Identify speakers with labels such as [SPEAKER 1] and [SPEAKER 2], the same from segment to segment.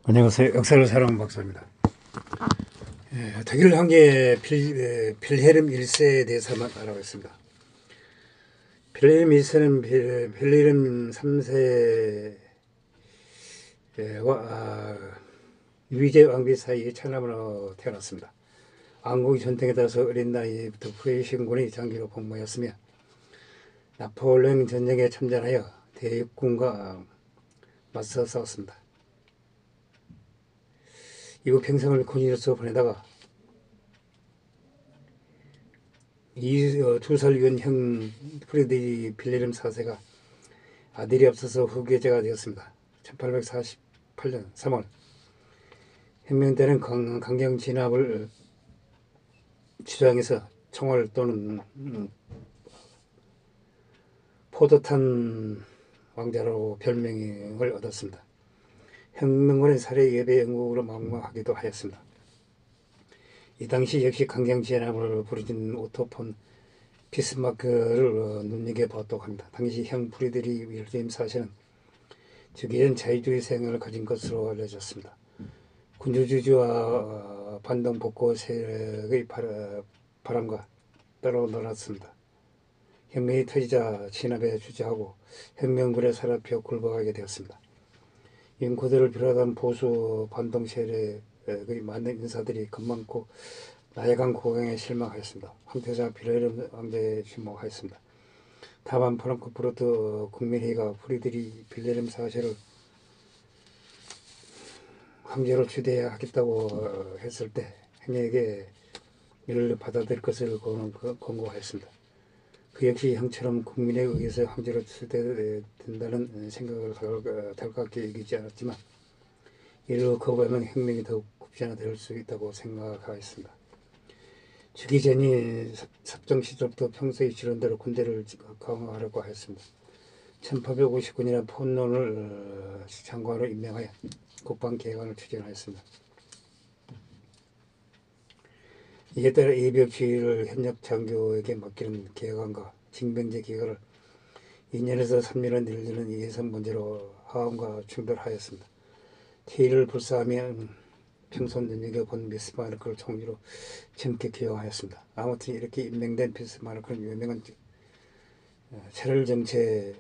[SPEAKER 1] 안녕하세요. 역사를 사랑하는 박사입니다. 독일 황제 빌헬름 1세에 대해서만 알아보겠습니다. 빌헬름 1세는 빌헬름 3세와 위제 왕비 사이의 차남으로 태어났습니다. 왕국이 전쟁에 따라서 어린 나이부터 프로이센군의 장기로 복무하였으며 나폴레옹 전쟁에 참전하여 대육군과 맞서 싸웠습니다. 이후 평생을 군인으로서 보내다가 2살 위원 형 프리드리 빌헬름 4세가 아들이 없어서 후계자가 되었습니다. 1848년 3월 혁명 때는 강경 진압을 주장해서 총알 또는 포도탄 왕자로 별명을 얻었습니다. 혁명군의 살해 예배 영국으로 망명하기도 하였습니다. 이 당시 역시 강경 진압을 부르짖는 오토 폰 비스마크를 눈여겨보았다고 합니다. 당시 형 프리드리 윌helm 4세는 즉위전 자유주의 생각을 가진 것으로 알려졌습니다. 군주주의와 반동 복고 세력의 바람과 따라 놀았습니다. 혁명이 터지자 진압에 주저하고 혁명군에 사로잡혀 굴복하게 되었습니다. 인코들을 비롯한 보수 반동 세력의 많은 인사들이 겁많고 나약한 고강에 실망하였습니다. 황태자 빌헬름 왕자에 주목하였습니다. 다만 프랑크푸르트 국민회의가 프리드리 빌헬름 4세를 황제로 추대해야 하겠다고 했을 때 행에게 이를 받아들일 것을 권고하였습니다. 그 역시 형처럼 국민에 의해서 황제로 추대된다는 생각을 달갑게 여기지 않았지만 이를 거부하면 혁명이 더욱 급진화될 수 있다고 생각하였습니다. 즉위 전이 섭정 시절부터 평소의 지론대로 군대를 강화하려고 하였습니다. 1859년에 폰론을 장관으로 임명하여 국방개혁안을 추진하였습니다. 이에 따라 예비역주의를 현역 장교에게 맡기는 개혁안과 징병제 개혁을 2년에서 3년을 늘리는 예산 문제로 하원과 충돌하였습니다. 퇴위를 불사하며 평소 눈여겨본 비스마르크를 총리로 젊게 기용하였습니다. 아무튼 이렇게 임명된 비스마르크는 유명한 체럴 정책,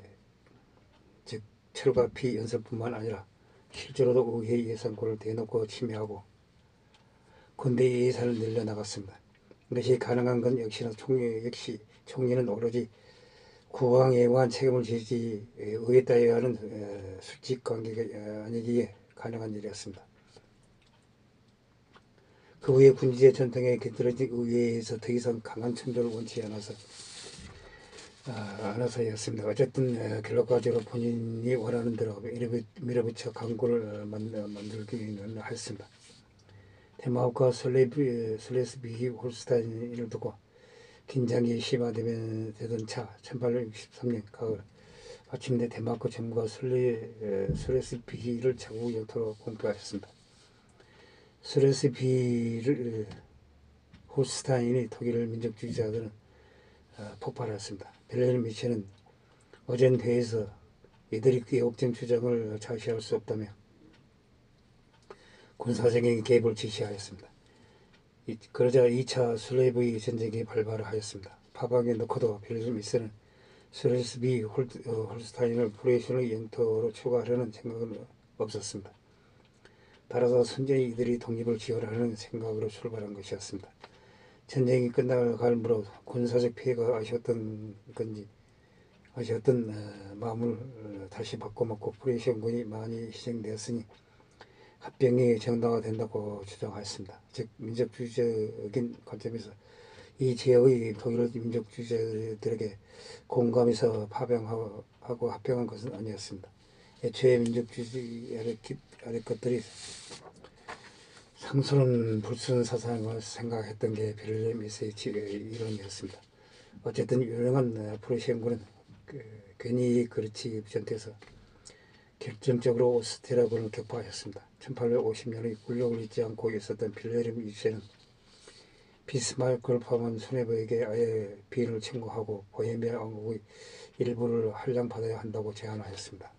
[SPEAKER 1] 즉 철과 피 연설뿐만 아니라 실제로도 의회 예산권을 대놓고 침해하고 군대 예산을 늘려나갔습니다. 이것이 가능한 건 역시 총리는 오로지 국왕에 의한 책임을 지지 의회 따위와는 수직 관계가 아니기에 가능한 일이었습니다. 그 후에 군주제 전통에 깃들어진 의회에서 더 이상 강한 충돌을 원치 않아서였습니다. 어쨌든 결론적으로 본인이 원하는 대로 밀어붙여 강구를 만들기는 했습니다. 데마우크와 슬레스비히 홀스타인을 두고 긴장이 심화되던 차 1863년 가을 마침내 데마우크 정부가 슬레스비히를 자국 영토로 공표하였습니다. 슬레스비히를 홀스타인이 독일 민족주의자들은 폭발했습니다. 빌헬름 2세는 오전 회의에서 이들이 의혹된 주장을 좌시할 수 없다며 군사적인 개입을 지시하였습니다. 그러자 2차 슬레이브 전쟁이 발발하였습니다. 파방에 넣고도 빌헬름 2세는 슬레스비 홀스타인을 프로이센의 영토로 추가하려는 생각은 없었습니다. 따라서 순전히 이들이 독립을 지원하려는 생각으로 출발한 것이었습니다. 전쟁이 끝나갈 무렵 군사적 피해가 아쉬웠던 마음을 다시 바꿔먹고 프로이센군이 많이 희생되었으니 합병이 정당화된다고 주장하였습니다. 즉 민족주의적인 관점에서 이 지역의 독일 민족주의자들에게 공감해서 파병하고 합병한 것은 아니었습니다. 애초에 민족주의 아래 것들이 상스러운 불순 사상을 생각했던 게 빌헬름 1세의 이론이었습니다. 어쨌든 유능한 프로이센군은 괜히 그렇지 전태에서 결정적으로 오스트리아군을 격파하였습니다. 1850년의 굴욕을 잊지 않고 있었던 빌헬름 2세는 비스마르크를 포함한 수뇌부에게 아예 비인을 청구하고 보헤미아 왕국의 일부를 할량받아야 한다고 제안하였습니다.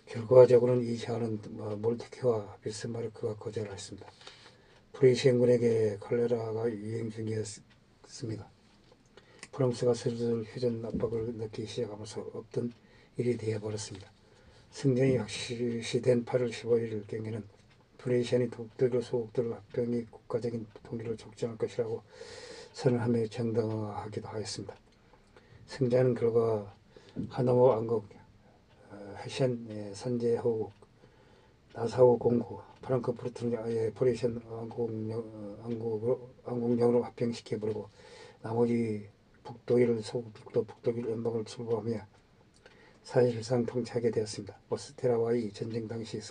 [SPEAKER 1] 결과적으로는 이 제안은 몰테케와 비스마르크가 거절했습니다. 프리시행군에게 콜레라가 유행 중이었습니다. 프랑스가 슬슬 휴전 압박을 넣기 시작하면서 없던 일이 되어버렸습니다. 승전이 확실시된 8월 15일 경에는 프레시안이 독일 소국들 합병이 국가적인 통일을 촉진할 것이라고 선언하며 정당화하기도 하였습니다. 승자는 결과 하노버 왕국, 헤센 산제호국, 나사우 공국, 프랑크푸르트를 아예 프레시안 왕국령으로 합병시켜버리고 나머지 북독일 소국 북독일 연방을 출범하며 사실상 통치하게 되었습니다. 오스트리아와의 전쟁 당시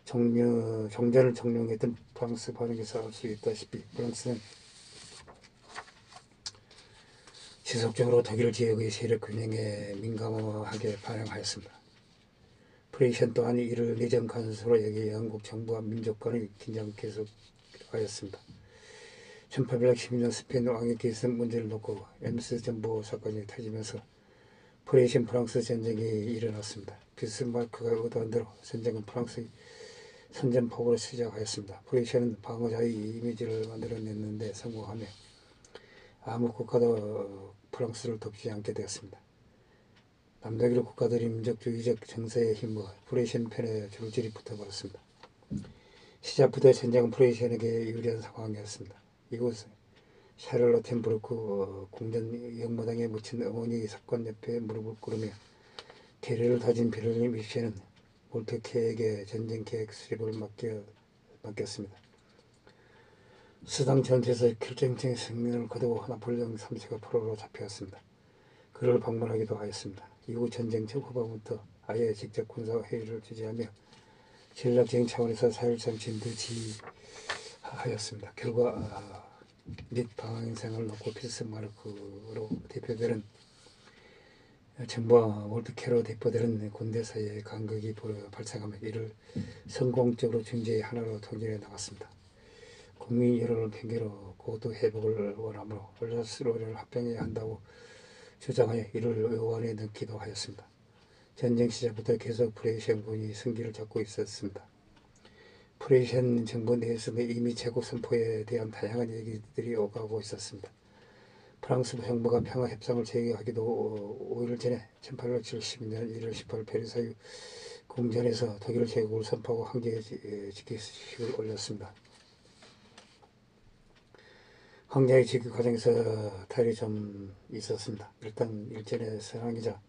[SPEAKER 1] 종전을 종용했던 프랑스 반응에서 알 수 있다시피 프랑스는 지속적으로 독일 지역의 세력 균형에 민감하게 반응하였습니다. 프레시안 또한 이를 내정 간수로 여기 영국 정부와 민족 간의 긴장 계속하였습니다. 1812년 스페인 왕위 계승 문제를 놓고 엠스 전보 사건이 터지면서 프레시안 프랑스 전쟁이 일어났습니다. 비스마르크가 의도한 대로 전쟁은 프랑스의 선전포고로 시작하였습니다. 프레시아는 방어자의 이미지를 만들어냈는데 성공하며 아무 국가도 프랑스를 돕지 않게 되었습니다. 남독일 국가들이 민족주의적 정세에 힘입어 프레시안 편에 줄줄이 붙어버렸습니다. 시작부터 전쟁은 프레시안에게 유리한 상황이었습니다. 이곳 샤를로텐부르크 궁전 영마당에 묻힌 어머니 사건 옆에 무릎을 꿇으며 계례를 다진 베를린 일시에는 몰테케에게 전쟁 계획 수립을 맡겼습니다. 수당 전투에서 결정적인 승리를 거두고 나폴레옹 3세가 포로로 잡혀왔습니다. 그를 방문하기도 하였습니다. 이후 전쟁 첫 후반부터 아예 직접 군사회의를 주재하며 전략적인 차원에서 사실상 진두지휘하였습니다. 결과 및 방향성을 놓고 비스마르크로 대표되는 정부와 몰테케로 대표되는 군대 사이에 간극이 발생하며 이를 성공적으로 중재의 하나로 통일해 나갔습니다. 국민 여론을 핑계로 고도 회복을 원하므로 알자스로를 합병해야 한다고 주장하여 이를 의원에 넣기도 하였습니다. 전쟁 시작부터 계속 프레시안군이 승기를 잡고 있었습니다. 프레시안 정부 내에서는 이미 제국 선포에 대한 다양한 얘기들이 오가고 있었습니다. 프랑스 정부가 평화협상을 제의하기도 5일 전에 1872년 1월 18일 베르사유 궁전에서 독일 제국을 선포하고 황제의 즉위식을 올렸습니다. 황제의 즉위 과정에서 탈이 좀 있었습니다. 일단 일전에 선왕이자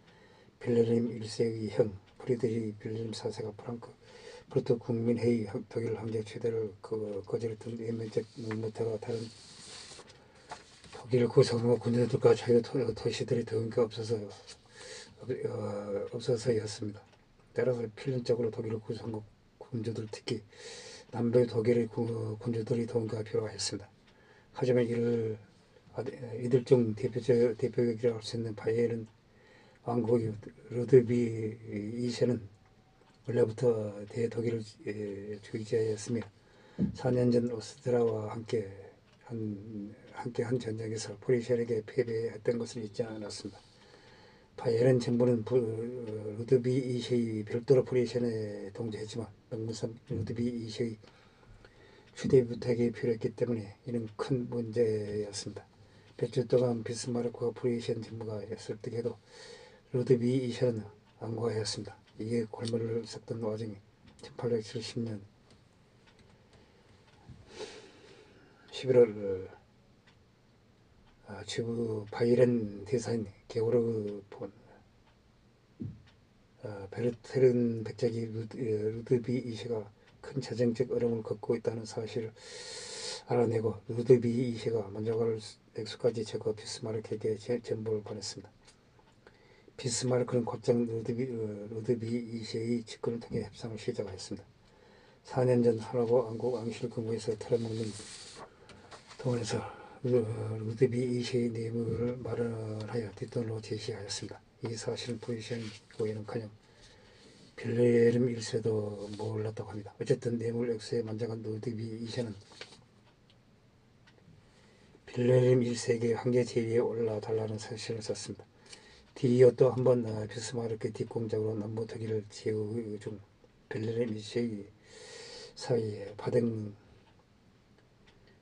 [SPEAKER 1] 빌헬름 1세의 형 프리드리히 빌헬름 4세가 프랑크푸르트 국민회의 독일 황제 최대를 거절했던 외면적 무모타가 다른 독일 구성과 군주들과 자유 도시들이 더운 게 없어서였습니다. 따라서 필연적으로 독일 구성국 군주들 특히 남부의 독일의 군주들이 도움과 필요했습니다. 하지만 이들 중 대표적이라고 할 수 있는 바이에른 왕국의 루드비 2세는 원래부터 대독일주의자였으며 4년 전 오스트리아와 함께 한 전쟁에서 프레시안에게 패배했던 것을 잊지 않았습니다. 바이에른 정부는 루드비 2세의 별도로 프레시안에 동조했지만 명문상 루드비 2세의 휴대 부탁이 필요했기 때문에 이는 큰 문제였습니다. 몇 주 동안 비스마르크와 프레시안 정부가 설득해도 루드비 2세는 안과하였습니다. 이게 골머리를 썩던 와중에 1870년 11월 주부 바이에른 대사인 게오르그 폰 베르테른 백작이 루드비 2세가 큰 재정적 어려움을 겪고 있다는 사실을 알아내고 루드비 2세가 먼저갈 액수까지 적어 비스마르크에게 전보를 보냈습니다. 비스마르크는 곧장 루드비 2세의 직권을 통해 협상을 시작하였습니다. 4년 전 하노버 왕국 왕실 근무에서 털어먹는 동안에서 루드비 2세의 뇌물을 마련하여 뒷돈으로 제시하였습니다. 이 사실은 프레시안 고에는커녕 빌헬름 1세도 몰랐다고 합니다. 어쨌든 뇌물 액수에 만장한 루드비 2세는 빌헬름 1세에게 황제 지위에 올라달라는 서신을 썼습니다. 뒤이어 또 한번 비스마르크 뒷공작으로 남부 독일을 제어 중 벨레르 미시의 사이에 바덴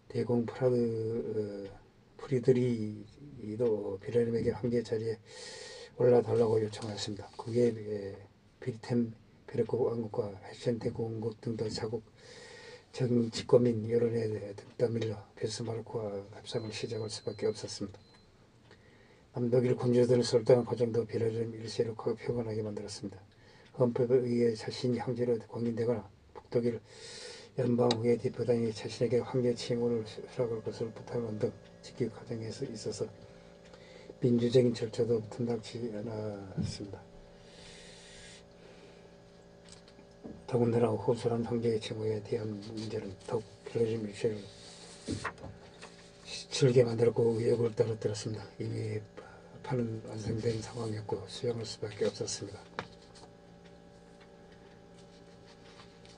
[SPEAKER 1] 대공 프라그 프리드리히도 벨레르에게 황제 자리에 올라달라고 요청하였습니다. 그게 비르템베르크 왕국과 헤센 대공국 등도 자국 정치권민 여론에 떠밀려 비스마르크와 협상을 시작할 수밖에 없었습니다. 남독일 군주들을 설득한 과정도 벨레르 1세를 표현하게 만들었습니다. 헌법에 의해 자신이 황제로 공인되거나 북독일 연방의회 대표단이 자신에게 황제 칭호를 수락할 것을 부탁하는 등 지킬 과정에 있어서 민주적인 절차도 탐탁치 않았습니다. 더군다나 호소한 황제의 칭호에 대한 문제는 더욱 벨레르 미셸을 즐게 만들었고 의욕을 떨어뜨렸습니다. 이미 판은 완성된 상황이었고 수용할 수밖에 없었습니다.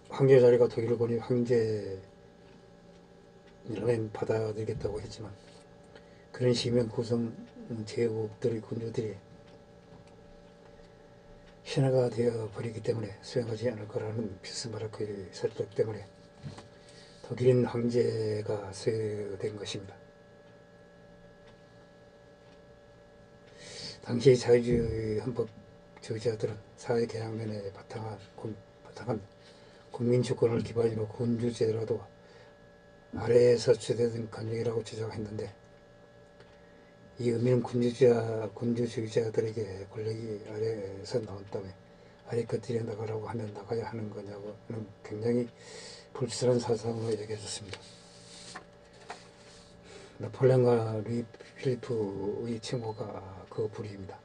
[SPEAKER 1] 황제 자리가 독일군이 황제라면 받아들이겠다고 했지만 그런 시면 구성 제국들의 군주들이 신하가 되어버리기 때문에 수용하지 않을 거라는 비스마르크의 설득 때문에 독일인 황제가 수여된 것입니다. 당시 자유주의 헌법주의자들은 사회개혁면에 바탕한 국민주권을 기반으로 군주제도라도 아래에서 주되던 간증이라고 주장했는데 이 의미는 군주주의자들에게 권력이 아래에서 나온다며 아래 것들이 나가라고 하면 나가야 하는 거냐고는 굉장히 불출한 사상으로 여겨졌습니다. 나폴레옹과 루이 필리프의 칭호가 그 부류입니다.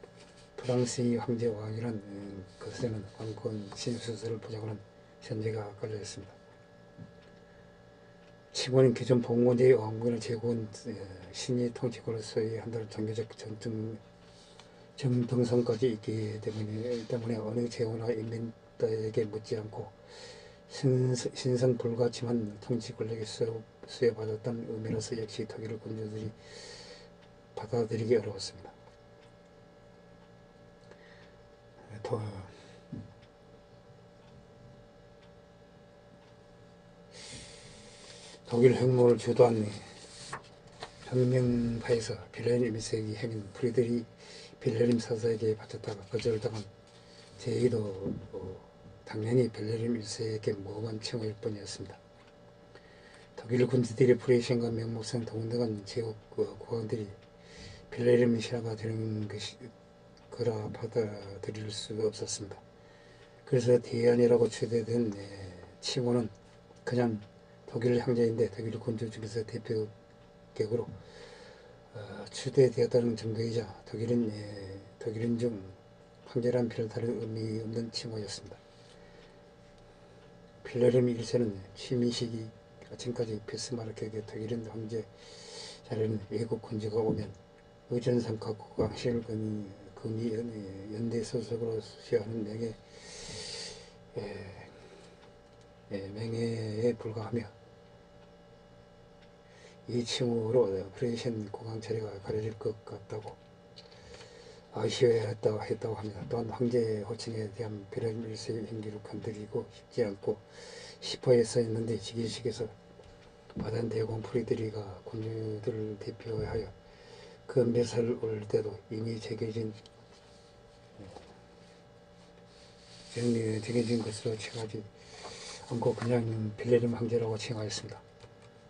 [SPEAKER 1] 프랑스의 황제 왕이란 것에는 왕권 신수설을 부정하는 현재가 깔려 있습니다. 칭호는 기존 봉건제의 왕국이나 제국은 신이 통치권을 소유한다는 종교적 정등성까지 있기 때문에 어느 제후나 인민들에게 묻지 않고 신성불가침한 통치 권력에 수여받았다는 의미로서 역시 독일 군주들이 받아들이기 어려웠습니다. 독일 혁명을 주도한 혁명파에서 벨레르 1세기 행인 프리드리 벨레림 사사에게 바쳤다가 거절당한 제의도 당연히 벨레르 1세에게 모험한 칭호일 뿐이었습니다. 독일 군주들이 프레이션과 명목상 동등한 제국 국왕들이 벨레르 신하가 되는 거라 받아들일 수 없었습니다. 그래서 대안이라고 추대된 칭호는 그냥 독일 황제인데 독일 군주 중에서 대표격으로 추대되었다는 정도이자 독일인 중 황제란 별다른 의미 없는 칭호였습니다. 벨레르 1세는 취미시기 아침까지 비스마르크에게 독일인 황제 자리는 외국 군주가 오면 의전상 각국 왕실을 금이 연대 소속으로 수여하는 명예에 불과하며 이 칭호로 프레이션 국왕 자리가 가려질 것 같다고 아쉬워했다고 합니다. 또한 황제 호칭에 대한 벨레르 1세의 행기를 건드리고 싶지 않고 싶어 했었는데 즉위식에서 바덴 대공 프리드리가 군주들을 대표하여 그 묘사를 올 때도 이미 정해진 것으로 칭하지 않고 그냥 벨레르 황제라고 칭하였습니다.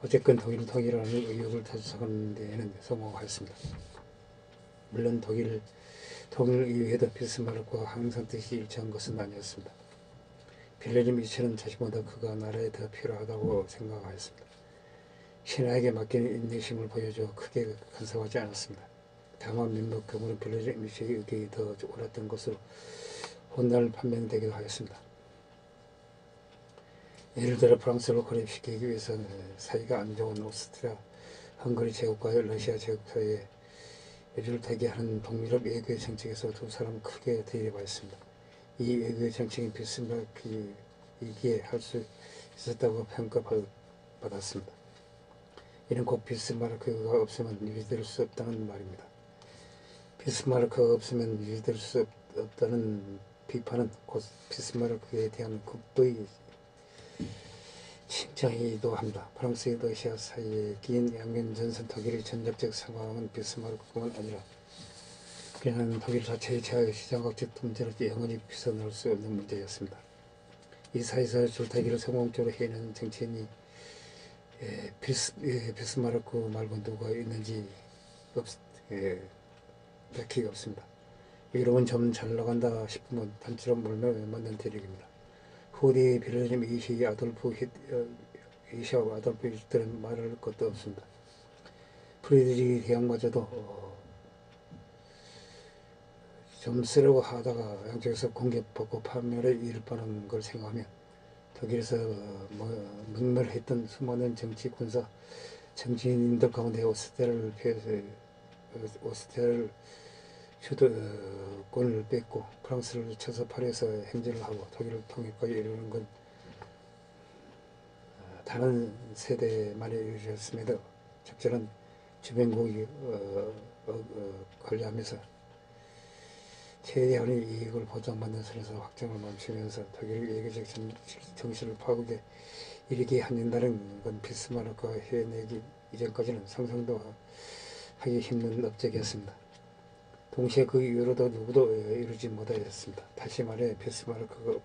[SPEAKER 1] 어쨌건 독일 통일하는 의욕을 터득하는 데에는 성공하였습니다. 물론 독일 의회도 비스마르크와 항상 뜻이 일치한 것은 아니었습니다. 벨레르 1세는 자신보다 그가 나라에 더 필요하다고 생각하였습니다. 신하에게 맡기는 인내심을 보여줘 크게 간섭하지 않았습니다. 다만 민목 경우는 벨레르 1세의 의견이 더 옳았던 것으로 훗날 판명되기도 하였습니다. 예를 들어 프랑스를 고립시키기 위해서는 사이가 안 좋은 오스트리아, 헝가리 제국과 러시아 제국 사이에 외주를 타게 하는 동유럽 외교의 정책에서 두 사람은 크게 대립하였습니다. 이 외교의 정책이 비스마르크이기에 할 수 있었다고 평가받았습니다. 이는 곧 비스마르크가 없으면 유지될 수 없다는 말입니다. 비스마르크가 없으면 유지될 수 없다는 비판은 곧 비스마르크에 대한 극도의 칭찬이기도 합니다. 프랑스와 러시아 사이에 긴 양면전선 독일의 전략적 상황은 비스마르크뿐만 아니라 그냥 독일 자체의 지정학적 문제로 영원히 벗어날 수 없는 문제였습니다. 이 사이에서 줄타기를 성공적으로 해내는 정치인이 비스마르크 말고 누가 있는지 백기가 없습니다. 유럽은 좀 잘 나간다 싶으면 단추로 물며 맞는 대륙입니다. 후디 베를린 이시 아돌프 이시와 아돌프 히틀러는 말할 것도 없습니다. 프리드리히 대왕마저도 좀 쓰려고 하다가 양쪽에서 공격받고 파멸에 이를 뻔한 걸 생각하면 독일에서 맹멸했던 수많은 정치, 군사, 정치인들 가운데 오스트리아를 주도권을 뺏고 프랑스를 쳐서 파리에서 행진을 하고 독일을 통일까지 이루는 건 다른 세대 만에 이루어졌음에도 적절한 주변국이 관리하면서 최대한의 이익을 보장받는 선에서 확장을 멈추면서 독일의 예교적 정신을 파국에 이르게 한다는 건 비스마르크가 해내기 이전까지는 상상도 하기 힘든 업적이었습니다. 동시에 그 이후로도 누구도 이루지 못하였습니다. 다시 말해 비스마르크가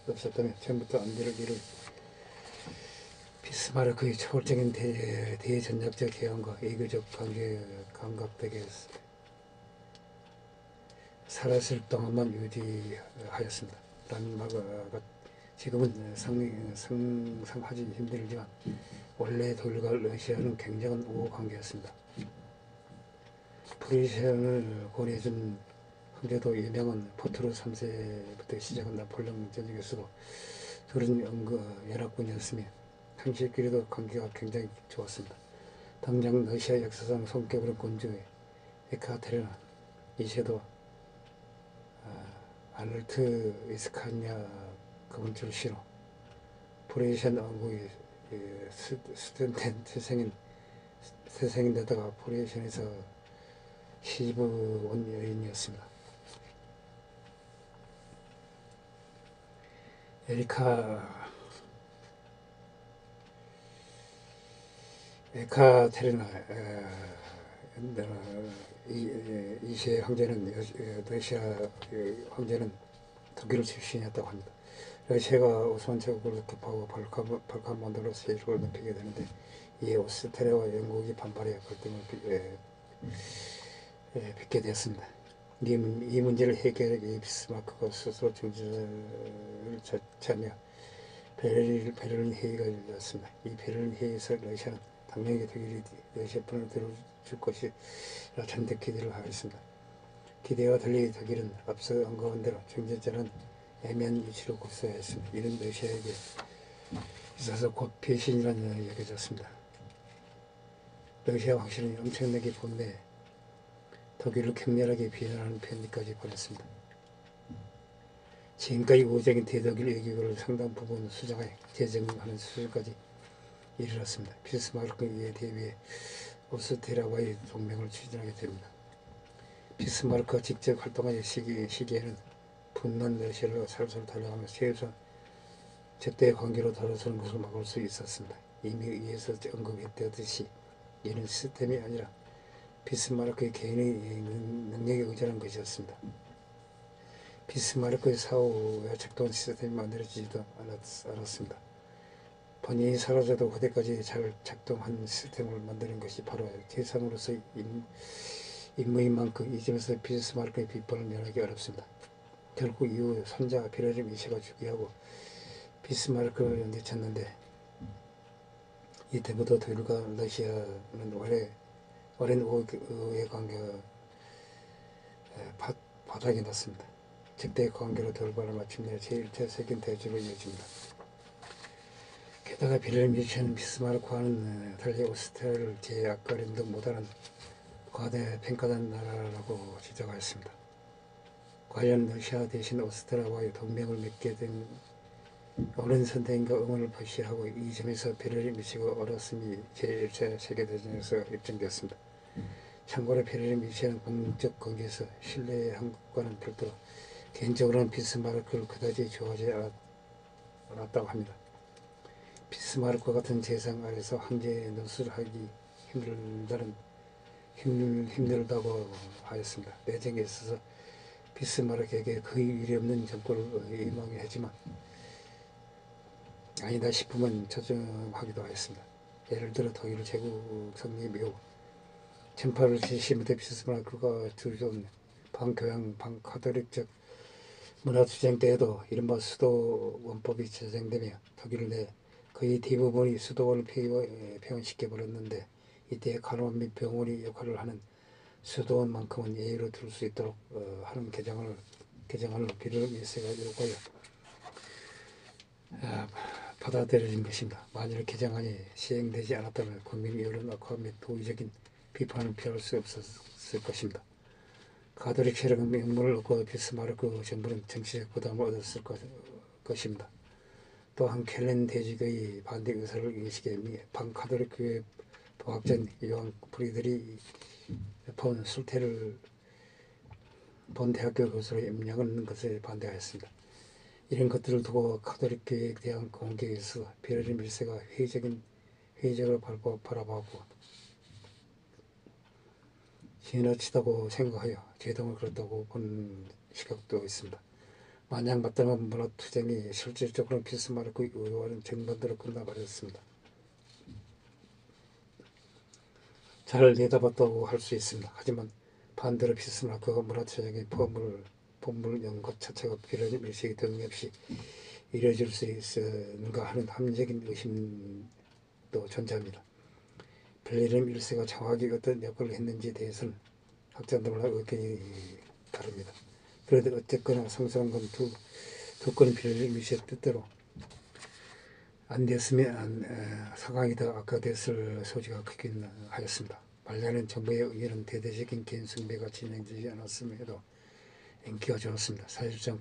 [SPEAKER 1] 없었다면 처음부터 안 될 일을 비스마르크의 초월적인 대전략적 개헌과 외교적 감각되게 살았을 동안만 유지하였습니다. 라는 말과 지금은 상상하기 힘들지만 원래 독일과 러시아는 굉장한 우호 관계였습니다. 프리시안을 권해준 형제도 유명한 포트로 3세부터 시작한 나폴레옹 전쟁에서도 둘은 연합군이었으며 당시끼리도 관계가 굉장히 좋았습니다. 당장 러시아 역사상 손꼽히는 군주의 에카테리나 2세도 아르트 이스카냐 그분 출시로 프리시안 왕국의 스텐텐 태생인데다가 프리시안에서 시집 온 여인이었습니다. 에카테리나 이세 황제는 러시아 황제는 독일 출신이었다고 합니다. 러시아가 오스만 제국을 격파하고 발칸반도로 세력을 넓히게 되는데 이에 오스트리아와 영국이 반발해 갈등을 빚게 되었습니다. 이 문제를 해결하기 위해 비스마르크가 스스로 중재를 자며 베를린 회의가 열렸습니다. 이 베를린 회의에서 러시아는 당연히 독일이 러시아 편을 들어줄 것이라 잔뜩 기대를 하였습니다. 기대와 달리 독일은 앞서 언급한 대로 중재자는 애매한 위치로 고수했습니다. 이는 러시아에게 있어서 곧 배신이라는 여겨졌습니다. 러시아 황실은 엄청나게 분내해 독일을 격렬하게 비난하는 편지까지 보냈습니다. 지금까지 우호적인 대독일 외교를 상당 부분 수정하여 재정하는 수준까지 이르렀습니다. 비스마르크에 대비해 오스트리아와의 동맹을 추진하게 됩니다. 비스마르크가 직접 활동할 시기에는 분노한 러시아를 살살 달려가며 최우선 적대의 관계로 돌아서는 것을 막을 수 있었습니다. 이미 위에서 언급했듯이 이는 시스템이 아니라 비스마르크의 개인의 능력에 의존한 것이었습니다. 비스마르크의 사후에 작동한 시스템이 만들어지지도 않았습니다. 본인이 사라져도 그때까지 잘 작동한 시스템을 만드는 것이 바로 재상으로서의 임무인 만큼 이 점에서 비스마르크의 비판을 면하기 어렵습니다. 결국 이후 손자 베를린 이세가 즉위하고 비스마르크를 내쳤는데 이때부터 독일과 러시아는 오랜 우호의 관계가 바닥이 났습니다. 적대 관계로 돌발을 마침내 제1차 세계대전으로 이어집니다. 게다가 베를린 미션은 비스마르크와는 달리 오스트리아를 제약거림도 못하는 과대 평가된 나라라고 지적하였습니다. 과연 러시아 대신 오스트리아와의 동맹을 맺게 된 옳은 선택인가 의문을 표시하고 이 점에서 베를린 미치가 옳았음이 제1차 세계대전에서 입증되었습니다. 참고로 베를린 일시는 공적 관계에서 신뢰한 것과는 별도로 개인적으로는 비스마르크를 그다지 좋아하지 않았다고 합니다. 비스마르크와 같은 재상 아래서 황제의 노릇을 하기 힘들다고 하였습니다. 내정에 있어서 비스마르크에게 거의 유례없는 정권을 희망하지만 아니다 싶으면 조정하기도 하였습니다. 예를 들어 독일 제국 성리 매우 1870년대 비스마르크가 주도한 반교양 반카톨릭적 문화투쟁 때에도 이른바 수도원법이 제정되며 독일 내 거의 대부분이 수도원을 폐원시켜버렸는데 이때 간호원 및 병원이 역할을 하는 수도원만큼은 예의로 둘 수 있도록 하는 개정을 비를 일세가 요구하여 받아들여진 것입니다. 만일 개정안이 시행되지 않았다면 국민 여론 악화 및 도의적인 비판을 피할 수 없었을 것입니다. 가톨릭 세력은 명분을 얻고 비스마르크 정부는 정치적 부담을 얻었을 것입니다. 또한 켈렌 대직의 반대 의사를 인식해 반카톨릭 교회 부학자인 요한 프리드리 폰 술테를 본 대학교 교수로 임명하는 것에 반대하였습니다. 이런 것들을 두고 가톨릭 교회에 대한 공격에서 베를린 밀세가 회의적으로 바라보고 지나치다고 생각하여 제동을 걸었다고 본 시각도 있습니다. 만약 맞다면 문화투쟁이 실질적으로 비스마르크의 의도와는 정반대로 끝나버렸습니다. 잘 내다봤다고 할 수 있습니다. 하지만 반대로 비스마르크가 문화투쟁의 본문을 연 것 자체가 베를린 밀세의 등의 없이 이루어질 수 있었는가 하는 합리적인 의심도 존재합니다. 베를린 밀세가 정확히 어떤 역할을 했는지에 대해서는 학자들마다 의견이 다릅니다. 그래도 어쨌거나 성사한 건 두 건의 베를린 밀세의 뜻대로 안 됐으면 상황이 더 악화됐을 소지가 크긴 하였습니다. 말하는 정부의 의견은 대대적인 개인 숭배가 진행되지 않았음에도 인기가 좋았습니다. 사실상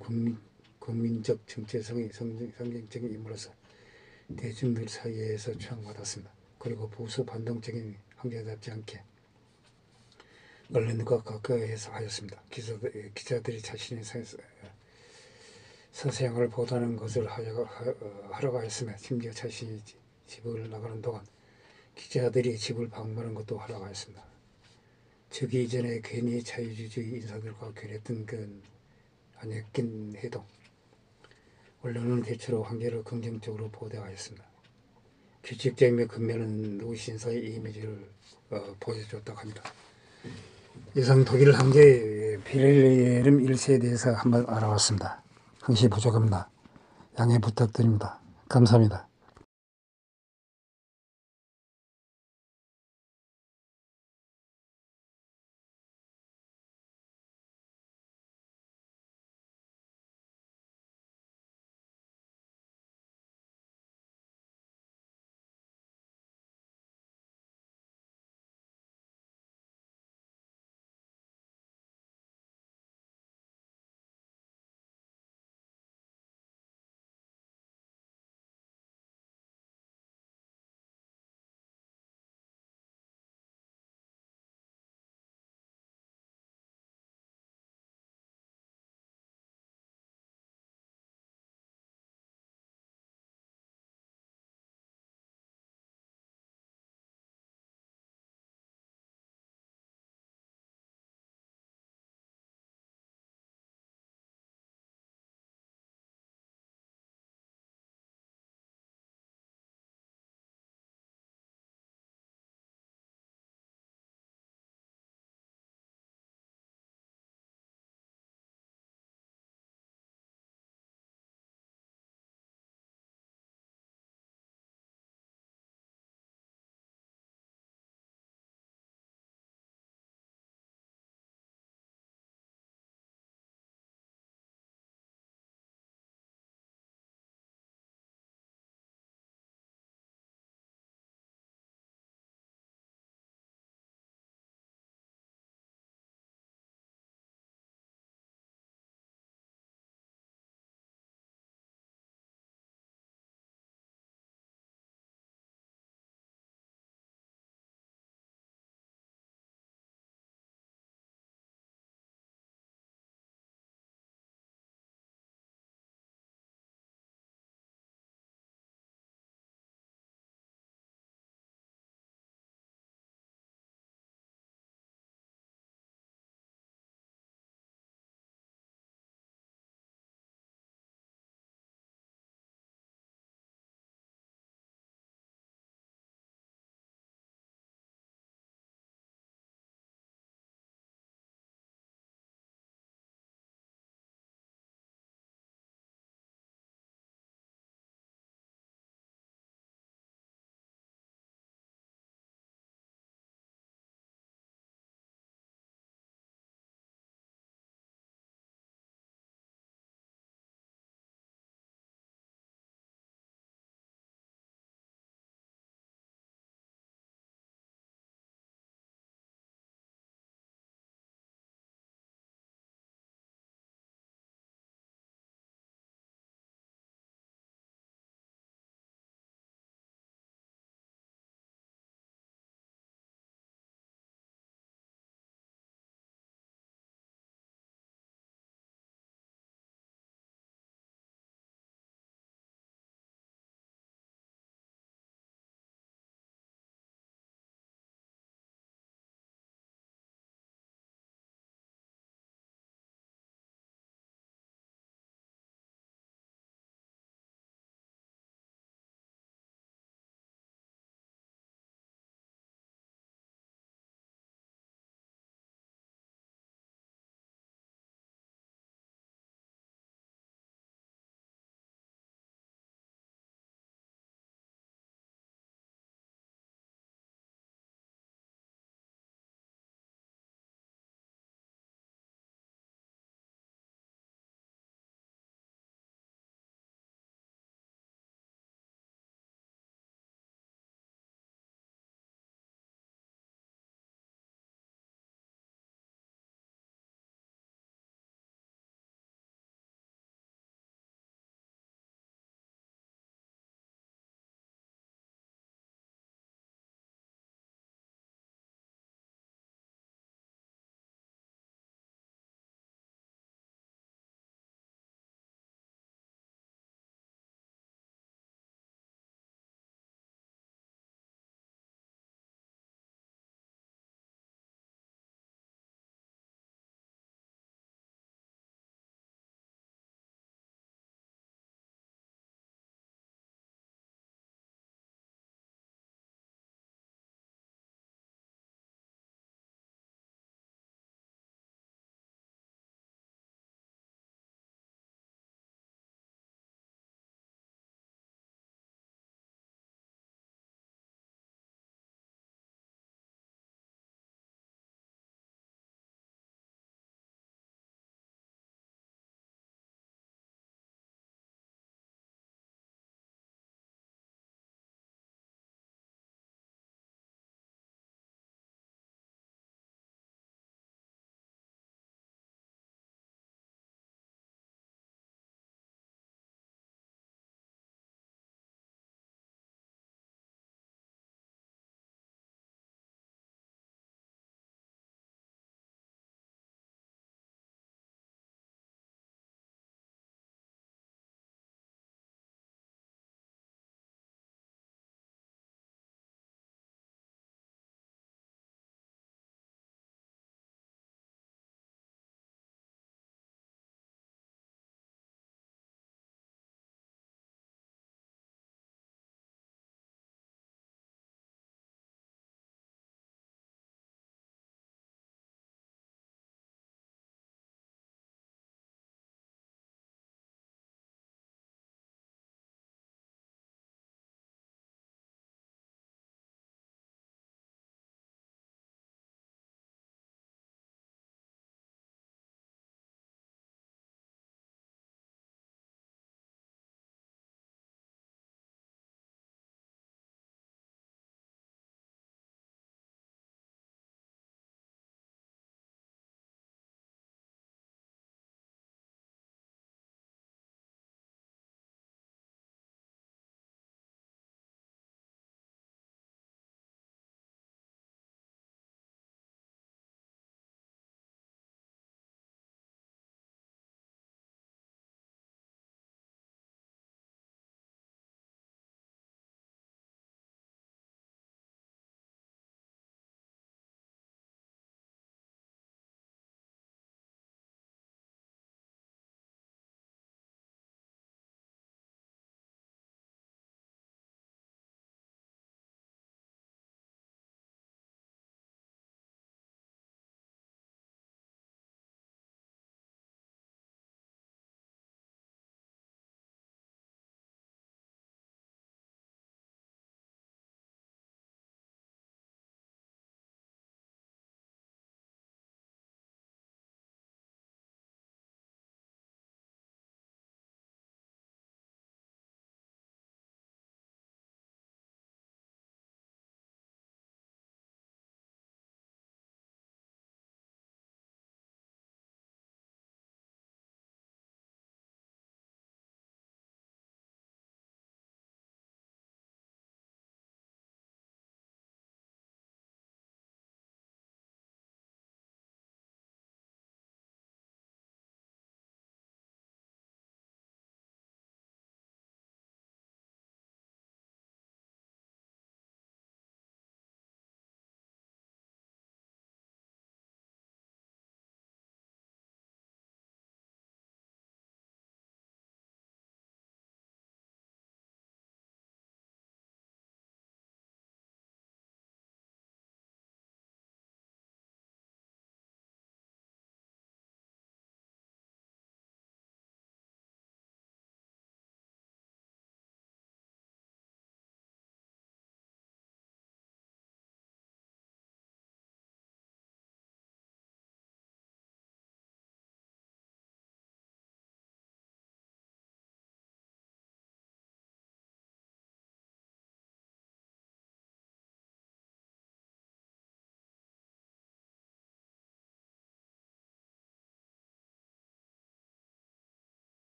[SPEAKER 1] 국민적 정체성의 상징적인 인물로서 대중들 사이에서 추앙받았습니다. 그리고 보수 반동적인 황제답지 않게 언론과 가까이에서 하였습니다. 기자들이 자신의 서생활을 보도하는 것을 하려고 하였으며 심지어 자신이 집을 나가는 동안 기자들이 집을 방문하는 것도 하려고 하였습니다. 즉위 이전에 괜히 자유주의 인사들과 교류했던 건 아니었긴 해도 언론은 대체로 황제를 긍정적으로 보도하였습니다. 규칙적이며 근면한 노신사의 이미지를 보여줬다고 합니다. 이상 독일 황제 빌헬름 1세에 대해서 한번 알아봤습니다. 항시 부족합니다. 양해 부탁드립니다. 감사합니다.